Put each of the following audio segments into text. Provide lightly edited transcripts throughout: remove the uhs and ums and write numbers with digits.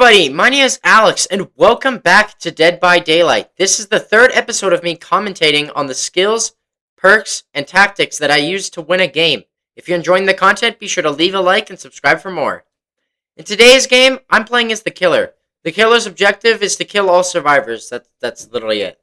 everybody, my name is Alex, and welcome back to Dead by Daylight. This is the third episode of me commentating on the skills, perks, and tactics that I use to win a game. If you're enjoying the content, be sure to leave a like and subscribe for more. In today's game, I'm playing as the killer. The killer's objective is to kill all survivors. That's literally it.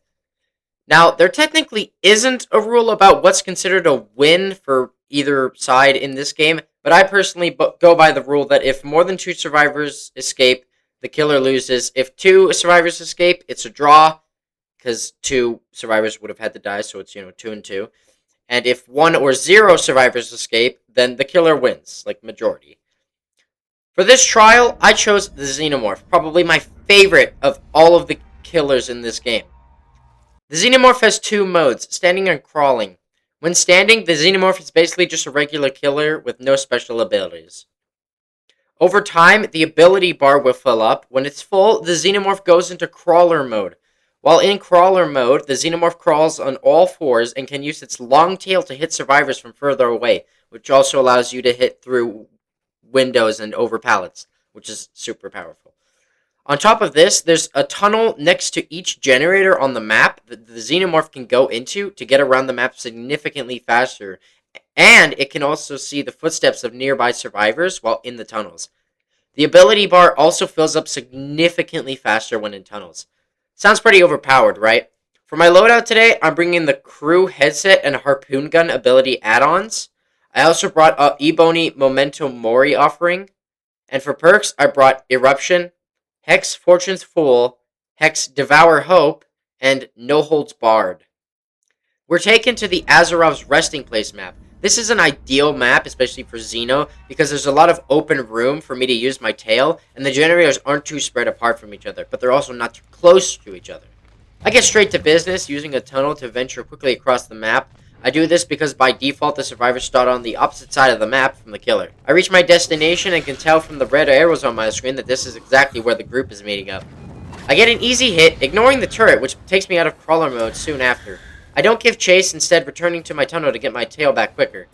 Now, there technically isn't a rule about what's considered a win for either side in this game, but I personally go by the rule that if more than 2 survivors escape, the killer loses. If 2 survivors escape, it's a draw, because 2 survivors would have had to die, so it's, 2 and 2. And if 1 or 0 survivors escape, then the killer wins, like majority. For this trial, I chose the Xenomorph, probably my favorite of all of the killers in this game. The Xenomorph has 2 modes, standing and crawling. When standing, the Xenomorph is basically just a regular killer with no special abilities. Over time, the ability bar will fill up. When it's full, the Xenomorph goes into crawler mode. While in crawler mode, the Xenomorph crawls on all 4s and can use its long tail to hit survivors from further away, which also allows you to hit through windows and over pallets, which is super powerful. On top of this, there's a tunnel next to each generator on the map that the Xenomorph can go into to get around the map significantly faster, and it can also see the footsteps of nearby survivors while in the tunnels. The ability bar also fills up significantly faster when in tunnels. Sounds pretty overpowered, right? For my loadout today, I'm bringing the crew headset and harpoon gun ability add-ons. I also brought a Ebony Memento Mori offering, and for perks, I brought Eruption, Hex Fortune's Fool, Hex Devour Hope, and No Holds Barred. We're taken to the Azarov's resting place map. This is an ideal map, especially for Xeno, because there's a lot of open room for me to use my tail, and the generators aren't too spread apart from each other, but they're also not too close to each other. I get straight to business, using a tunnel to venture quickly across the map. I do this because by default the survivors start on the opposite side of the map from the killer. I reach my destination and can tell from the red arrows on my screen that this is exactly where the group is meeting up. I get an easy hit, ignoring the turret, which takes me out of crawler mode soon after. I don't give chase, instead returning to my tunnel to get my tail back quicker.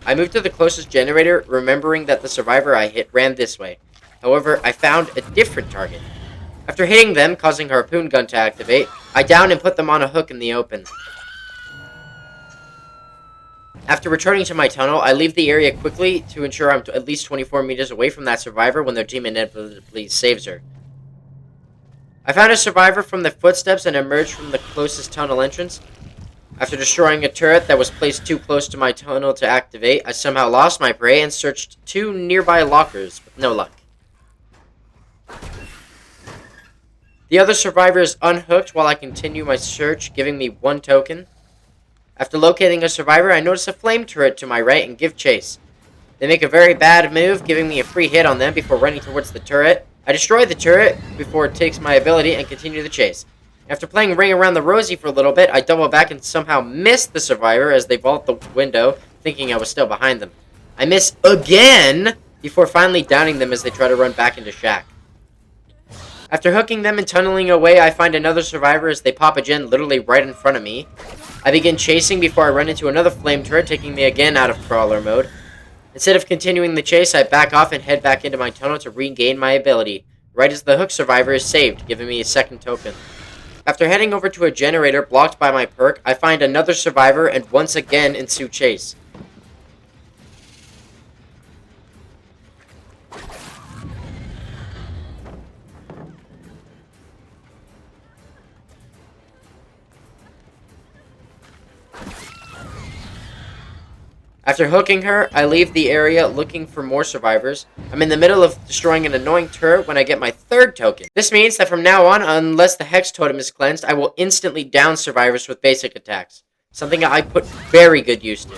I move to the closest generator, remembering that the survivor I hit ran this way. However, I found a different target. After hitting them, causing harpoon gun to activate, I down and put them on a hook in the open. After returning to my tunnel, I leave the area quickly to ensure I'm at least 24 meters away from that survivor when their team inevitably saves her. I found a survivor from the footsteps and emerged from the closest tunnel entrance. After destroying a turret that was placed too close to my tunnel to activate, I somehow lost my prey and searched 2 nearby lockers with no luck. The other survivor is unhooked while I continue my search, giving me 1 token. After locating a survivor, I notice a flame turret to my right and give chase. They make a very bad move, giving me a free hit on them before running towards the turret. I destroy the turret before it takes my ability and continue the chase. After playing Ring Around the Rosie for a little bit, I double back and somehow miss the survivor as they vault the window, thinking I was still behind them. I miss again before finally downing them as they try to run back into shack. After hooking them and tunneling away, I find another survivor as they pop a gen literally right in front of me. I begin chasing before I run into another flame turret, taking me again out of crawler mode. Instead of continuing the chase, I back off and head back into my tunnel to regain my ability, right as the hook survivor is saved, giving me a 2nd token. After heading over to a generator blocked by my perk, I find another survivor and once again ensue chase. After hooking her, I leave the area looking for more survivors. I'm in the middle of destroying an annoying turret when I get my 3rd token. This means that from now on, unless the Hex Totem is cleansed, I will instantly down survivors with basic attacks. Something I put very good use to.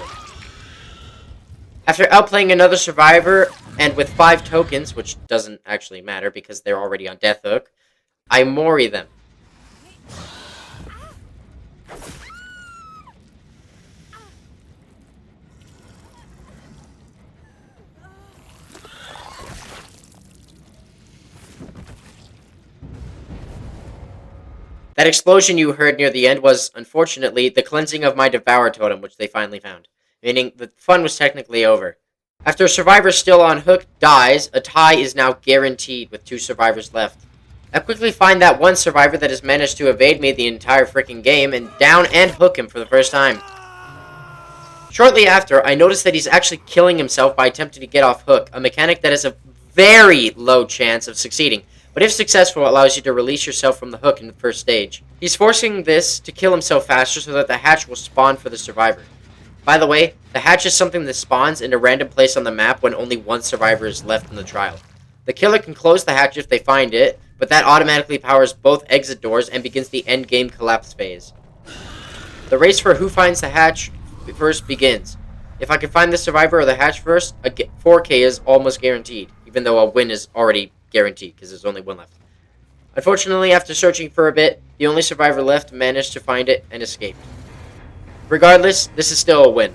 After outplaying another survivor, and with 5 tokens, which doesn't actually matter because they're already on death hook, I Mori them. That explosion you heard near the end was, unfortunately, the cleansing of my Devour Totem, which they finally found. Meaning, the fun was technically over. After a survivor still on hook dies, a tie is now guaranteed with 2 survivors left. I quickly find that one survivor that has managed to evade me the entire freaking game and down and hook him for the first time. Shortly after, I notice that he's actually killing himself by attempting to get off hook, a mechanic that has a very low chance of succeeding, but if successful, allows you to release yourself from the hook in the first stage. He's forcing this to kill himself faster so that the hatch will spawn for the survivor. By the way, the hatch is something that spawns in a random place on the map when only one survivor is left in the trial. The killer can close the hatch if they find it, but that automatically powers both exit doors and begins the endgame collapse phase. The race for who finds the hatch first begins. If I can find the survivor or the hatch first, a 4K is almost guaranteed, even though a win is already guaranteed because there's only one left. Unfortunately, after searching for a bit, the only survivor left managed to find it and escaped. Regardless, this is still a win.